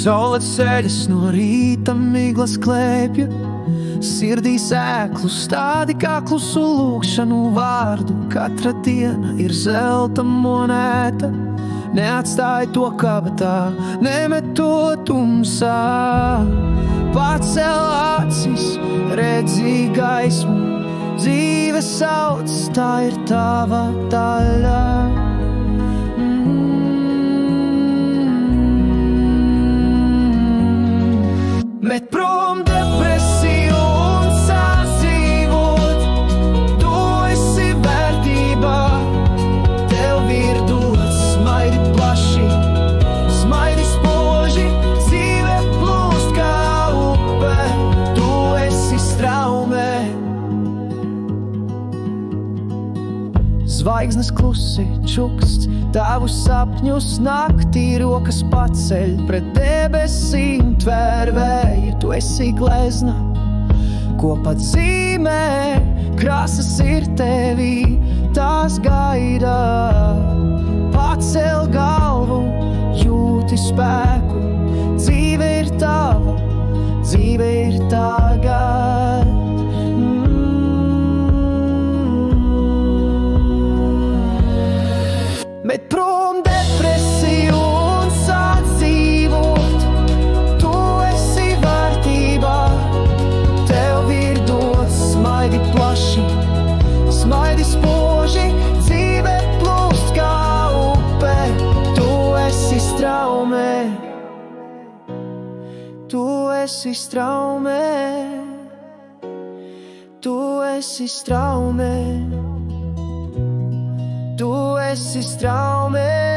Saule ceļas no rīta miglas klēpja, sirdī sēklu stādi kā klusu lūgšanu vārdu. Katra diena ir zelta monēta, neatstāj to kabatā, nemet to tumsā. Pacel acis, redzi gaismu, dzīve sauc, tā ir tava daļa. Met prom depresiju un sāc dzīvot, tu esi vērtībā, tev ir dots. Smaidi plaši, smaidi spoži, dzīve plūst kā upe, tu esi straumē. Zvaigznes klusi čukst, tavu sapņus naktī rokas paceļ pret debesīm tver vēju. Tu esi glezna, ko pat zīmē, krāsas ir tevī, tās gaida. Pacel galvu, jūti spēku, dzīve ir tava, dzīve ir tagad. Met prom depresiju un sāc dzīvot, tu esi vērtībā, tev ir dots. Smaidi plaši, smaidi spoži, dzīve plūst kā upe, tu esi straumē, tu esi straumē, tu esi straumē. Tu esi straumē.